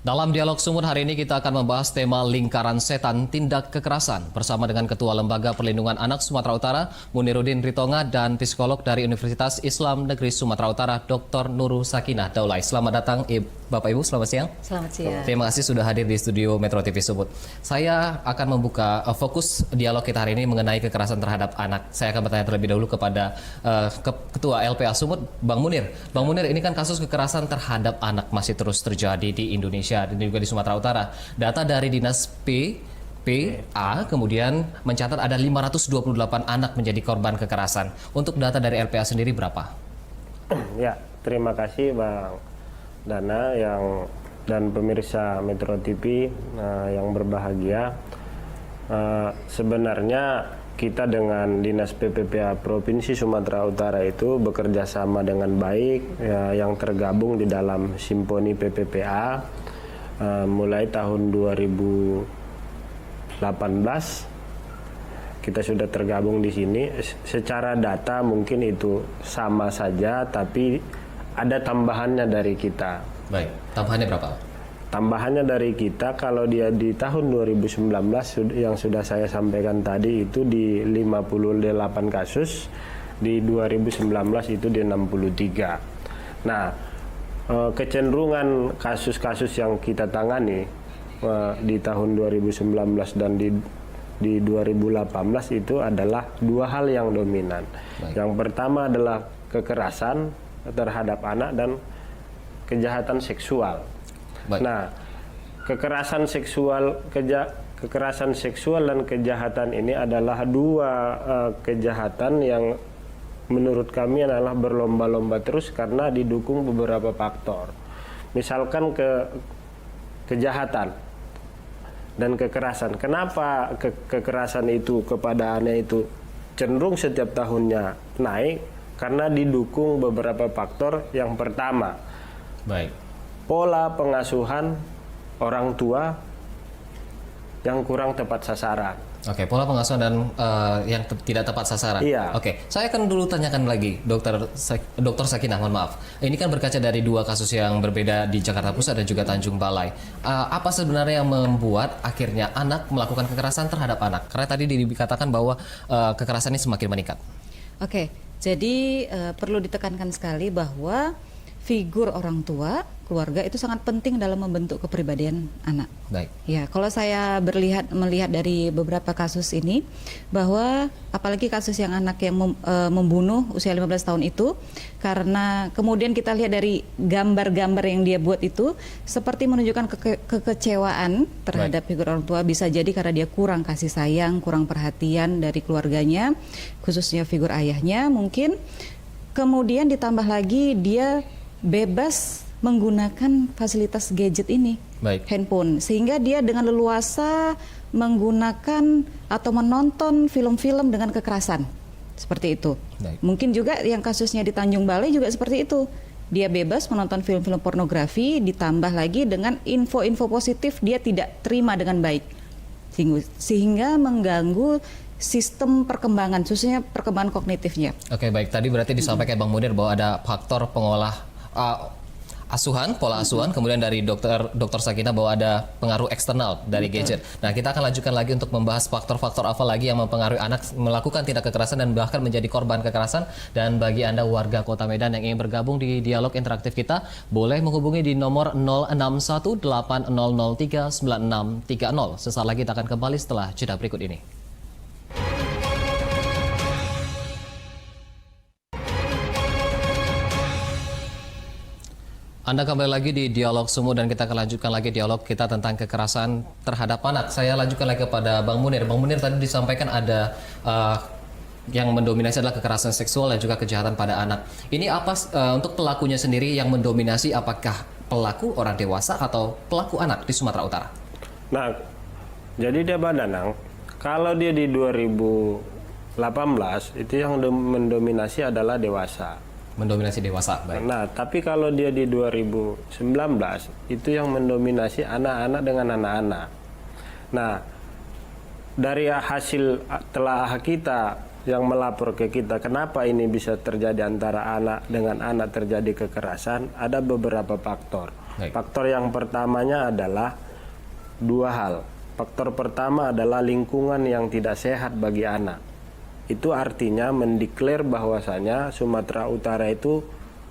Dalam dialog Sumut hari ini kita akan membahas tema lingkaran setan tindak kekerasan bersama dengan Ketua Lembaga Perlindungan Anak Sumatera Utara, Muniruddin Ritonga, dan psikolog dari Universitas Islam Negeri Sumatera Utara, Dr. Nurul Sakinah Daulay. Selamat datang Bapak Ibu, selamat siang. Selamat siang. Terima kasih sudah hadir di studio Metro TV Sumut. Saya akan membuka fokus dialog kita hari ini mengenai kekerasan terhadap anak. Saya akan bertanya terlebih dahulu kepada Ketua LPA Sumut, Bang Munir. Bang Munir, ini kan kasus kekerasan terhadap anak masih terus terjadi di Indonesia dan juga di Sumatera Utara. Data dari Dinas PA kemudian mencatat ada 528 anak menjadi korban kekerasan. Untuk data dari LPA sendiri berapa? Ya, terima kasih Bang Dana dan pemirsa Metro TV yang berbahagia. Sebenarnya kita dengan Dinas PPPA Provinsi Sumatera Utara itu bekerja sama dengan baik yang tergabung di dalam Simponi PPPA mulai tahun 2018 kita sudah tergabung di sini. Secara data mungkin itu sama saja, tapi ada tambahannya dari kita. Baik, tambahannya berapa? Tambahannya dari kita kalau dia di tahun 2019 yang sudah saya sampaikan tadi itu di 58 kasus, di 2019 itu di 63. Nah, kecenderungan kasus-kasus yang kita tangani di tahun 2019 dan di 2018 itu adalah dua hal yang dominan. Baik. Yang pertama adalah kekerasan terhadap anak dan kejahatan seksual. Baik. Nah, kekerasan seksual dan kejahatan ini adalah dua kejahatan yang menurut kami adalah berlomba-lomba terus karena didukung beberapa faktor. Misalkan kejahatan dan kekerasan. Kenapa kekerasan itu kepada anak itu cenderung setiap tahunnya naik? Karena didukung beberapa faktor. Yang pertama, baik, pola pengasuhan orang tua yang kurang tepat sasaran. Oke, pola pengasuhan dan yang tidak tepat sasaran. Iya. Oke, saya akan dulu tanyakan lagi, Dokter Sakinah, mohon maaf. Ini kan berkaca dari dua kasus yang berbeda di Jakarta Pusat dan juga Tanjung Balai. Apa sebenarnya yang membuat akhirnya anak melakukan kekerasan terhadap anak? Karena tadi dikatakan bahwa kekerasan ini semakin meningkat. Oke, jadi perlu ditekankan sekali bahwa figur orang tua, keluarga itu sangat penting dalam membentuk kepribadian anak. Baik. Ya, kalau saya melihat dari beberapa kasus ini, bahwa apalagi kasus yang anak yang membunuh usia 15 tahun itu, karena kemudian kita lihat dari gambar-gambar yang dia buat itu, seperti menunjukkan kekecewaan terhadap figur orang tua, bisa jadi karena dia kurang kasih sayang, kurang perhatian dari keluarganya, khususnya figur ayahnya mungkin. Kemudian ditambah lagi dia bebas menggunakan fasilitas gadget ini, baik, handphone, sehingga dia dengan leluasa menggunakan atau menonton film-film dengan kekerasan seperti itu. Baik. Mungkin juga yang kasusnya di Tanjung Balai juga seperti itu. Dia bebas menonton film-film pornografi, ditambah lagi dengan info-info positif dia tidak terima dengan baik, sehingga mengganggu sistem perkembangan, khususnya perkembangan kognitifnya. Oke, baik. Tadi berarti disampaikan Bang Munir bahwa ada faktor pengolah asuhan, pola asuhan, kemudian dari dokter Sakinah bahwa ada pengaruh eksternal dari gadget. Nah, kita akan lanjutkan lagi untuk membahas faktor-faktor apa lagi yang mempengaruhi anak melakukan tindak kekerasan dan bahkan menjadi korban kekerasan. Dan bagi Anda warga Kota Medan yang ingin bergabung di dialog interaktif kita, boleh menghubungi di nomor 0618003960. Sesaat lagi kita akan kembali setelah jeda berikut ini. Anda kembali lagi di Dialog Sumut dan kita akan lanjutkan lagi dialog kita tentang kekerasan terhadap anak. Saya lanjutkan lagi kepada Bang Munir. Bang Munir, tadi disampaikan ada yang mendominasi adalah kekerasan seksual dan juga kejahatan pada anak. Ini apa untuk pelakunya sendiri yang mendominasi, apakah pelaku orang dewasa atau pelaku anak di Sumatera Utara? Nah, jadi dia Danang, kalau dia di 2018 itu yang mendominasi adalah dewasa. Mendominasi dewasa, baik. Nah, tapi kalau dia di 2019 itu yang mendominasi anak-anak dengan anak-anak. Nah, dari hasil telaah kita yang melapor ke kita, kenapa ini bisa terjadi antara anak dengan anak terjadi kekerasan, ada beberapa faktor. Baik. Faktor yang pertamanya adalah dua hal. Faktor pertama adalah lingkungan yang tidak sehat bagi anak. Itu artinya mendeklar bahwasanya Sumatera Utara itu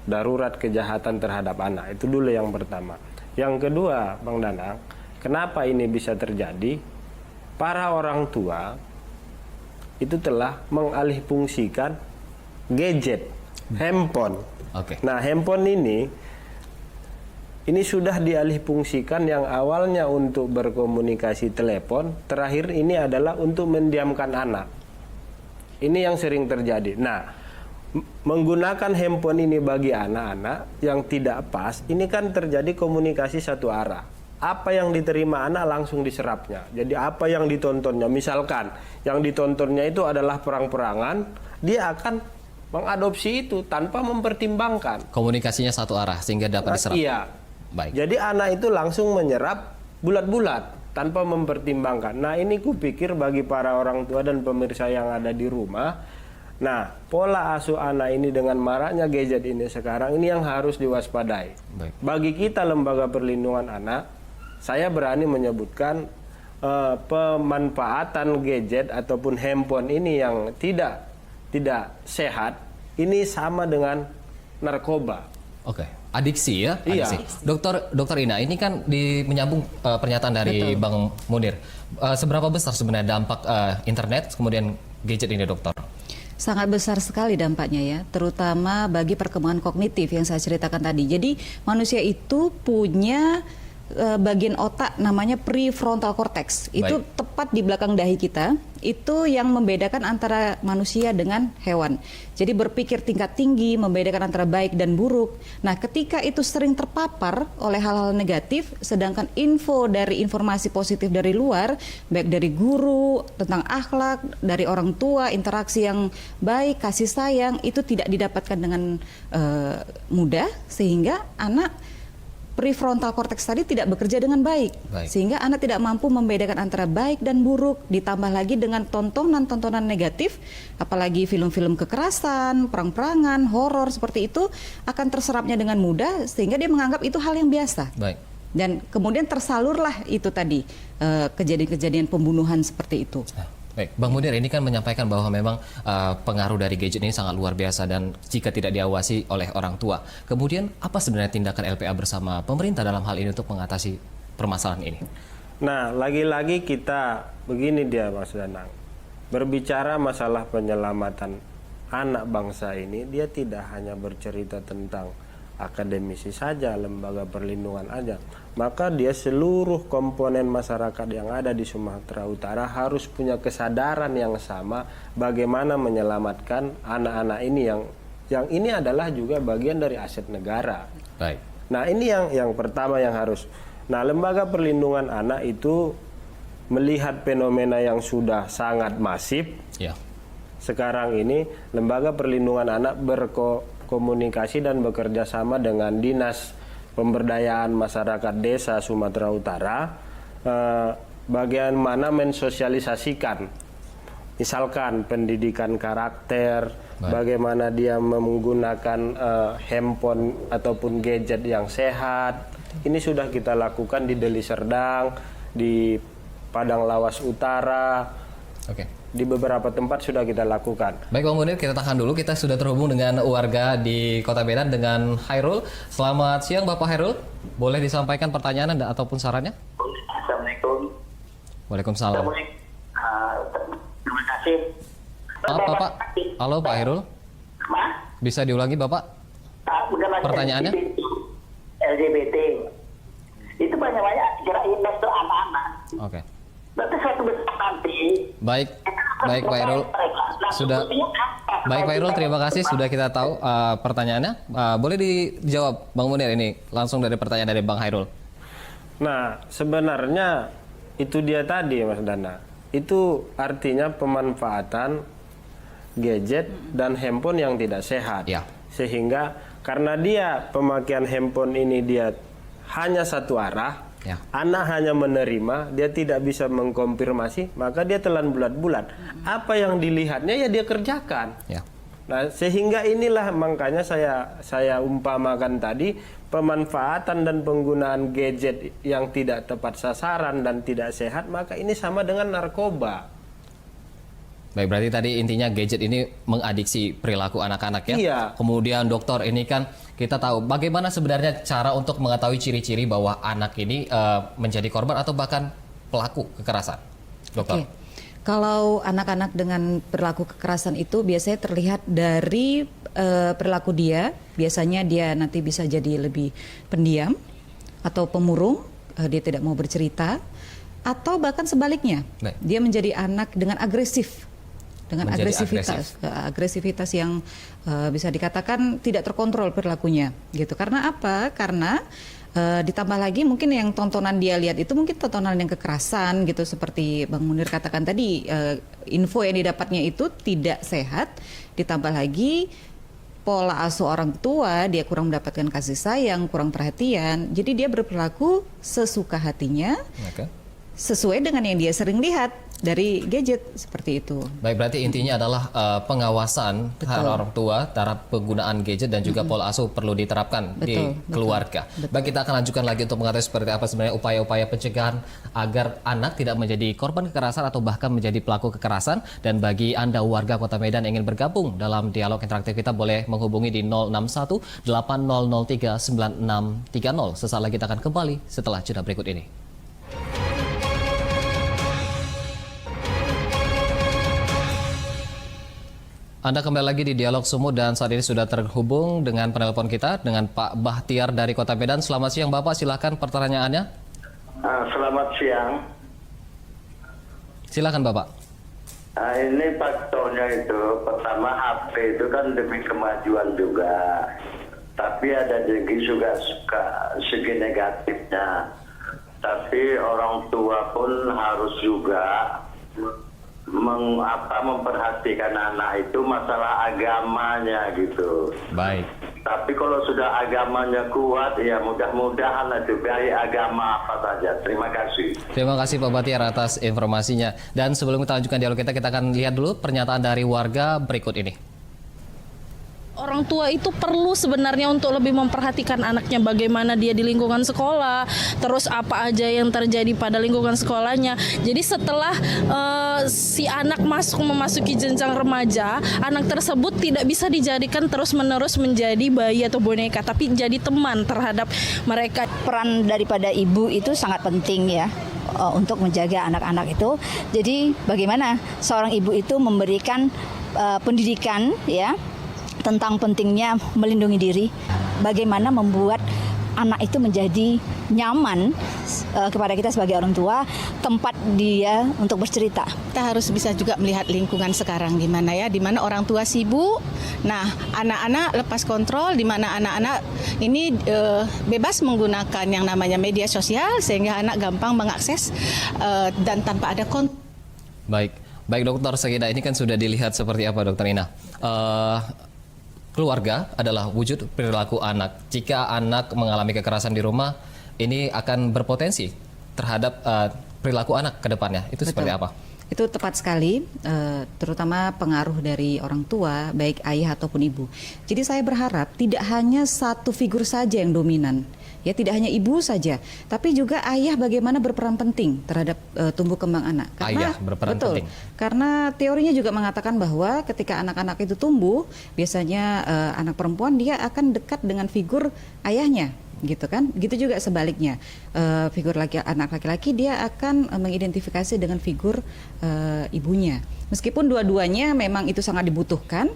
darurat kejahatan terhadap anak. Itu dulu yang pertama. Yang kedua, Bang Danang, kenapa ini bisa terjadi? Para orang tua itu telah mengalihfungsikan gadget, handphone. Oke. Nah, handphone ini sudah dialihfungsikan yang awalnya untuk berkomunikasi telepon, terakhir ini adalah untuk mendiamkan anak. Ini yang sering terjadi. Nah, menggunakan handphone ini bagi anak-anak yang tidak pas, ini kan terjadi komunikasi satu arah. Apa yang diterima anak langsung diserapnya. Jadi apa yang ditontonnya, misalkan yang ditontonnya itu adalah perang-perangan, dia akan mengadopsi itu tanpa mempertimbangkan. Komunikasinya satu arah sehingga dapat diserap. Iya. Baik. Jadi anak itu langsung menyerap bulat-bulat tanpa mempertimbangkan. Nah, ini kupikir bagi para orang tua dan pemirsa yang ada di rumah, nah, pola asuh anak ini dengan maraknya gadget ini sekarang ini yang harus diwaspadai. Baik. Bagi kita Lembaga Perlindungan Anak, saya berani menyebutkan pemanfaatan gadget ataupun handphone ini yang tidak sehat ini sama dengan narkoba. Oke, adiksi ya, Iya. adiksi. Dokter Ina, ini kan menyambung pernyataan dari Bang Munir. Seberapa besar sebenarnya dampak internet kemudian gadget ini, dokter? Sangat besar sekali dampaknya ya, terutama bagi perkembangan kognitif yang saya ceritakan tadi. Jadi manusia itu punya bagian otak namanya prefrontal cortex. Itu Baik. tepat di belakang dahi kita. Itu yang membedakan antara manusia dengan hewan. Jadi berpikir tingkat tinggi, membedakan antara baik dan buruk. Nah, ketika itu sering terpapar oleh hal-hal negatif, sedangkan informasi positif dari luar, baik dari guru, tentang akhlak, dari orang tua, interaksi yang baik, kasih sayang, itu tidak didapatkan dengan mudah, sehingga anak prefrontal cortex tadi tidak bekerja dengan baik. Sehingga anak tidak mampu membedakan antara baik dan buruk, ditambah lagi dengan tontonan-tontonan negatif, apalagi film-film kekerasan, perang-perangan, horor seperti itu akan terserapnya dengan mudah sehingga dia menganggap itu hal yang biasa. Baik. Dan kemudian tersalurlah itu tadi kejadian-kejadian pembunuhan seperti itu. Baik, Bang Munir ini kan menyampaikan bahwa memang pengaruh dari gadget ini sangat luar biasa dan jika tidak diawasi oleh orang tua. Kemudian apa sebenarnya tindakan LPA bersama pemerintah dalam hal ini untuk mengatasi permasalahan ini? Nah, lagi-lagi kita begini dia Mas Danang. Berbicara masalah penyelamatan anak bangsa ini, dia tidak hanya bercerita tentang akademisi saja, lembaga perlindungan aja. Maka dia seluruh komponen masyarakat yang ada di Sumatera Utara harus punya kesadaran yang sama bagaimana menyelamatkan anak-anak ini yang ini adalah juga bagian dari aset negara. Baik. Nah, ini yang pertama yang harus. Nah, lembaga perlindungan anak itu melihat fenomena yang sudah sangat masif. Ya. Sekarang ini lembaga perlindungan anak berkomunikasi dan bekerja sama dengan Dinas Pemberdayaan Masyarakat Desa Sumatera Utara, bagaimana mensosialisasikan, misalkan pendidikan karakter, bagaimana dia menggunakan handphone ataupun gadget yang sehat. Ini sudah kita lakukan di Deli Serdang, di Padang Lawas Utara. Oke. Di beberapa tempat sudah kita lakukan. Baik Bang Munir, kita tahan dulu. Kita sudah terhubung dengan warga di Kota Medan dengan Hairul. Selamat siang Bapak Hairul. Boleh disampaikan pertanyaan Anda ataupun sarannya? Assalamualaikum. Waalaikumsalam. Terima kasih. Maaf Bapak. Halo Pak Hairul. Bisa diulangi Bapak? Pertanyaannya? LGBT. Itu banyak-banyak kira investor anak-anak. Oke. Berarti suatu besar nanti. Baik Pak Hairul. Baik Pak Hairul, terima kasih sudah kita tahu pertanyaannya. Boleh dijawab Bang Munir ini langsung dari pertanyaan dari Bang Hairul. Nah, sebenarnya itu dia tadi Mas Dana. Itu artinya pemanfaatan gadget dan handphone yang tidak sehat. Ya. Sehingga karena dia pemakaian handphone ini dia hanya satu arah, Ya. anak hanya menerima, dia tidak bisa mengkonfirmasi, maka dia telan bulat-bulat. Apa yang dilihatnya ya dia kerjakan. Ya. Nah, sehingga inilah makanya saya umpamakan tadi pemanfaatan dan penggunaan gadget yang tidak tepat sasaran dan tidak sehat, maka ini sama dengan narkoba. Baik, berarti tadi intinya gadget ini mengadiksi perilaku anak-anak ya. Iya. Kemudian dokter, ini kan kita tahu bagaimana sebenarnya cara untuk mengetahui ciri-ciri bahwa anak ini menjadi korban atau bahkan pelaku kekerasan, dokter. Oke. Kalau anak-anak dengan perilaku kekerasan itu biasanya terlihat dari perilaku dia. Biasanya dia nanti bisa jadi lebih pendiam atau pemurung, dia tidak mau bercerita, atau bahkan sebaliknya, Baik. dia menjadi anak dengan agresif, dengan Menjadi agresivitas yang bisa dikatakan tidak terkontrol perilakunya, gitu. Karena apa? Karena ditambah lagi mungkin yang tontonan dia lihat itu mungkin tontonan yang kekerasan gitu, seperti Bang Munir katakan tadi, info yang didapatnya itu tidak sehat, ditambah lagi pola asuh orang tua, dia kurang mendapatkan kasih sayang, kurang perhatian, jadi dia berperilaku sesuka hatinya, Oke. sesuai dengan yang dia sering lihat dari gadget, seperti itu. Baik, berarti intinya adalah pengawasan terhadap orang tua terhadap penggunaan gadget dan juga pola asuh perlu diterapkan di keluarga. Baik, kita akan lanjutkan lagi untuk mengetahui seperti apa sebenarnya upaya-upaya pencegahan agar anak tidak menjadi korban kekerasan atau bahkan menjadi pelaku kekerasan. Dan bagi Anda warga Kota Medan yang ingin bergabung dalam dialog interaktif kita, boleh menghubungi di 061 8003 9630. Sesaat lagi kita akan kembali setelah jeda berikut ini. Anda kembali lagi di Dialog Sumut dan saat ini sudah terhubung dengan penelpon kita dengan Pak Bahtiar dari Kota Medan. Selamat siang Bapak, silakan pertanyaannya. Selamat siang. Silakan Bapak. Ini faktornya itu, pertama HP itu kan demi kemajuan juga. Tapi ada juga segi negatifnya. Tapi orang tua pun harus juga memperhatikan anak itu masalah agamanya gitu. Baik. Tapi kalau sudah agamanya kuat, ya mudah-mudahan itu dari agama apa saja. Terima kasih. Terima kasih Pak Bahtiar atas informasinya. Dan sebelum kita lanjutkan dialog kita akan lihat dulu pernyataan dari warga berikut ini. Orang tua itu perlu sebenarnya untuk lebih memperhatikan anaknya, bagaimana dia di lingkungan sekolah, terus apa aja yang terjadi pada lingkungan sekolahnya. Jadi setelah si anak memasuki jenjang remaja, anak tersebut tidak bisa dijadikan terus-menerus menjadi bayi atau boneka, tapi jadi teman terhadap mereka. Peran daripada ibu itu sangat penting ya, untuk menjaga anak-anak itu. Jadi bagaimana seorang ibu itu memberikan pendidikan ya tentang pentingnya melindungi diri, bagaimana membuat anak itu menjadi nyaman kepada kita sebagai orang tua, tempat dia untuk bercerita. Kita harus bisa juga melihat lingkungan sekarang gimana ya, di mana orang tua sibuk, nah anak-anak lepas kontrol, di mana anak-anak ini bebas menggunakan yang namanya media sosial sehingga anak gampang mengakses dan tanpa ada kontrol. Baik dokter Sagida, ini kan sudah dilihat seperti apa dokter Ina. Keluarga adalah wujud perilaku anak. Jika anak mengalami kekerasan di rumah, ini akan berpotensi terhadap perilaku anak ke depannya. Itu seperti apa? Itu tepat sekali, terutama pengaruh dari orang tua, baik ayah ataupun ibu. Jadi saya berharap tidak hanya satu figur saja yang dominan. Ya, tidak hanya ibu saja, tapi juga ayah bagaimana berperan penting terhadap tumbuh kembang anak. Ayah berperan penting. Karena teorinya juga mengatakan bahwa ketika anak-anak itu tumbuh, biasanya anak perempuan dia akan dekat dengan figur ayahnya, gitu kan? Gitu juga sebaliknya, figur anak laki-laki dia akan mengidentifikasi dengan figur ibunya. Meskipun dua-duanya memang itu sangat dibutuhkan.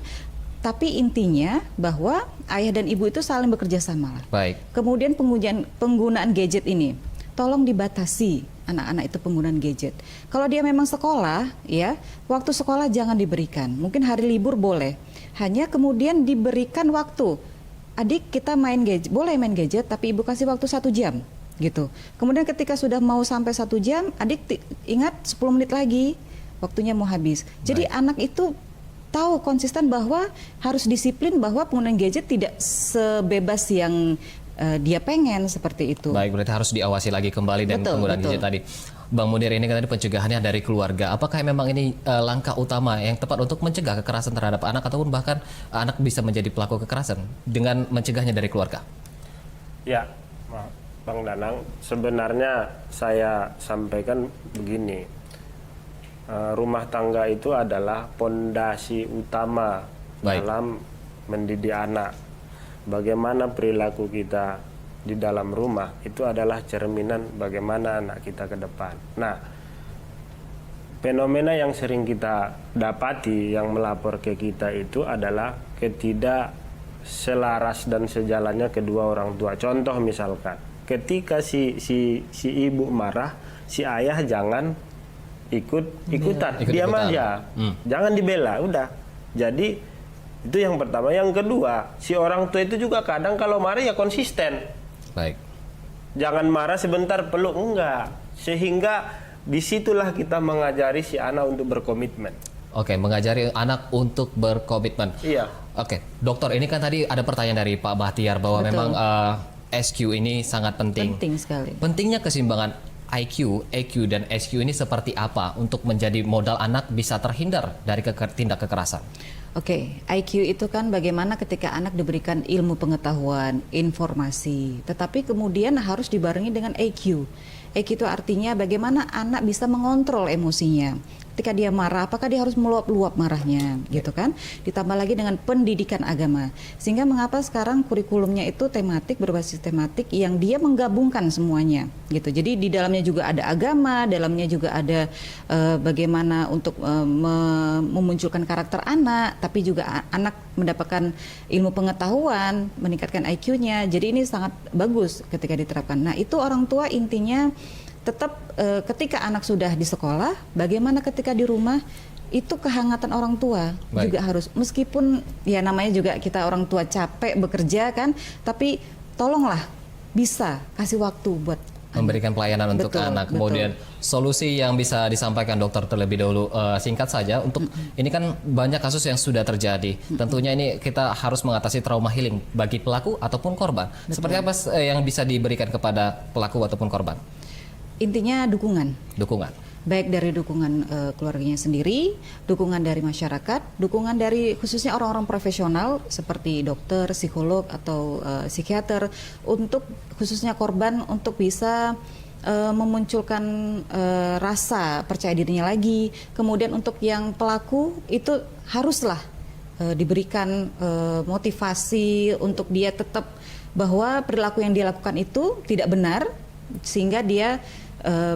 Tapi intinya bahwa ayah dan ibu itu saling bekerja sama. Baik. Kemudian penggunaan gadget ini, tolong dibatasi anak-anak itu penggunaan gadget. Kalau dia memang sekolah, ya waktu sekolah jangan diberikan. Mungkin hari libur boleh. Hanya kemudian diberikan waktu. Adik kita main gadget, boleh main gadget, tapi ibu kasih waktu 1 jam, gitu. Kemudian ketika sudah mau sampai 1 jam, adik ingat 10 menit lagi, waktunya mau habis. Jadi anak itu tahu konsisten bahwa harus disiplin bahwa penggunaan gadget tidak sebebas yang dia pengen, seperti itu. Baik, berarti harus diawasi lagi kembali dan penggunaan gadget tadi. Bang Munir, ini kan tadi pencegahannya dari keluarga. Apakah memang ini langkah utama yang tepat untuk mencegah kekerasan terhadap anak ataupun bahkan anak bisa menjadi pelaku kekerasan dengan mencegahnya dari keluarga? Ya, Bang Danang, sebenarnya saya sampaikan begini, rumah tangga itu adalah pondasi utama Baik. dalam mendidik anak. Bagaimana perilaku kita di dalam rumah itu adalah cerminan bagaimana anak kita ke depan. Nah, fenomena yang sering kita dapati yang melapor ke kita itu adalah selaras dan sejalannya kedua orang tua. Contoh misalkan, ketika si ibu marah, si ayah jangan ikutan, diam aja, jangan dibela, udah. Jadi itu yang pertama. Yang kedua, si orang tua itu juga kadang kalau marah ya konsisten. Baik. Jangan marah sebentar peluk, enggak. Sehingga disitulah kita mengajari si anak untuk berkomitmen. Oke, mengajari anak untuk berkomitmen. Iya. Oke, dokter, ini kan tadi ada pertanyaan dari Pak Bahtiar bahwa Betul. memang SQ ini sangat penting. Penting sekali. Pentingnya keseimbangan IQ, EQ, dan SQ ini seperti apa untuk menjadi modal anak bisa terhindar dari tindak kekerasan? Oke, IQ itu kan bagaimana ketika anak diberikan ilmu pengetahuan, informasi, tetapi kemudian harus dibarengi dengan EQ. EQ itu artinya bagaimana anak bisa mengontrol emosinya. Ketika dia marah, apakah dia harus meluap-luap marahnya, gitu kan? Ditambah lagi dengan pendidikan agama. Sehingga mengapa sekarang kurikulumnya itu tematik, berbasis tematik yang dia menggabungkan semuanya, gitu. Jadi di dalamnya juga ada agama, dalamnya juga ada bagaimana untuk memunculkan karakter anak, tapi juga anak mendapatkan ilmu pengetahuan, meningkatkan IQ-nya. Jadi ini sangat bagus ketika diterapkan. Nah, itu orang tua intinya tetap ketika anak sudah di sekolah, bagaimana ketika di rumah itu kehangatan orang tua. Baik. Juga harus, meskipun ya namanya juga kita orang tua capek bekerja kan, tapi tolonglah bisa kasih waktu buat Memberikan pelayanan untuk Betul, anak. betul. Kemudian solusi yang bisa disampaikan dokter terlebih dahulu, singkat saja untuk ini kan banyak kasus yang sudah terjadi. Tentunya ini kita harus mengatasi trauma healing bagi pelaku ataupun korban. Seperti apa yang bisa diberikan kepada pelaku ataupun korban? Intinya dukungan. Dukungan. Baik dari dukungan keluarganya sendiri, dukungan dari masyarakat, dukungan dari khususnya orang-orang profesional seperti dokter, psikolog atau psikiater untuk khususnya korban untuk bisa memunculkan rasa percaya dirinya lagi. Kemudian untuk yang pelaku itu haruslah diberikan motivasi untuk dia tetap bahwa perilaku yang dia lakukan itu tidak benar, sehingga dia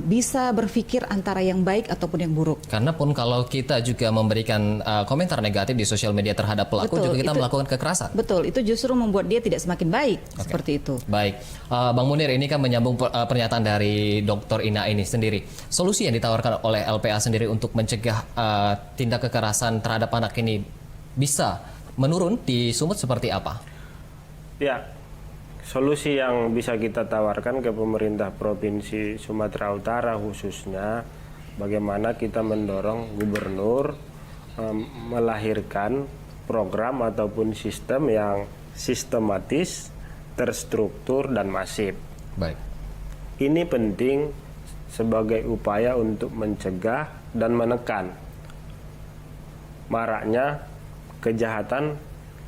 bisa berpikir antara yang baik ataupun yang buruk. Karena pun kalau kita juga memberikan komentar negatif di sosial media terhadap pelaku, Betul, juga kita itu- melakukan kekerasan. Betul, itu justru membuat dia tidak semakin baik. Seperti itu. Baik, Bang Munir, ini kan menyambung pernyataan dari Dr. Ina ini sendiri. Solusi yang ditawarkan oleh LPA sendiri untuk mencegah tindak kekerasan terhadap anak ini bisa menurun di Sumut seperti apa? Ya, solusi yang bisa kita tawarkan ke pemerintah Provinsi Sumatera Utara khususnya, bagaimana kita mendorong gubernur melahirkan program ataupun sistem yang sistematis, terstruktur, dan masif. Baik. Ini penting sebagai upaya untuk mencegah dan menekan maraknya kejahatan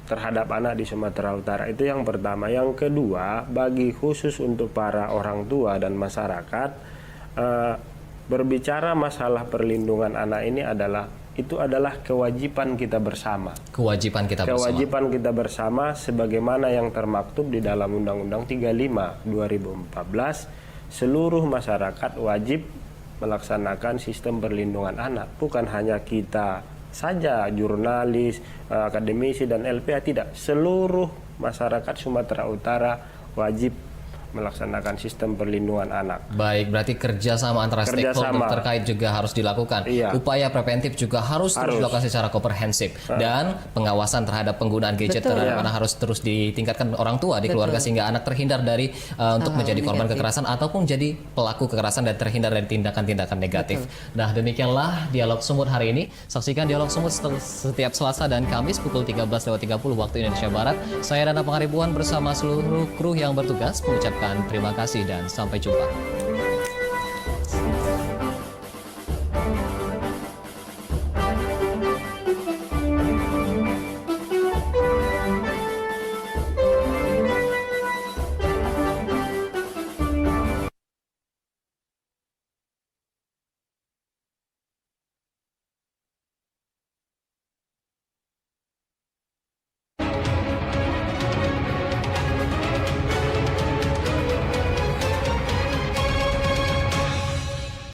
terhadap anak di Sumatera Utara. Itu yang pertama. Yang kedua, bagi khusus untuk para orang tua dan masyarakat, berbicara masalah perlindungan anak ini adalah kewajiban kita bersama. Kewajiban kita bersama. Kewajiban kita bersama sebagaimana yang termaktub di dalam Undang-Undang 35 2014, seluruh masyarakat wajib melaksanakan sistem perlindungan anak. Bukan hanya kita saja, jurnalis, akademisi, dan LPA, tidak. Seluruh masyarakat Sumatera Utara wajib melaksanakan sistem perlindungan anak. Baik, berarti kerjasama antara stakeholder Kerjasama. terkait juga harus dilakukan. Iya. Upaya preventif juga harus terus dilakukan secara komprehensif. Dan pengawasan terhadap penggunaan gadget Betul. terhadap anak harus terus ditingkatkan orang tua di keluarga sehingga anak terhindar dari untuk menjadi korban negatif. kekerasan ataupun jadi pelaku kekerasan dan terhindar dari tindakan-tindakan negatif. Nah, demikianlah Dialog Sumut hari ini. Saksikan Dialog Sumut setiap Selasa dan Kamis pukul 13.30 waktu Indonesia Barat. Saya Dana Pangaribuan bersama seluruh kru yang bertugas mengucapkan terima kasih dan sampai jumpa.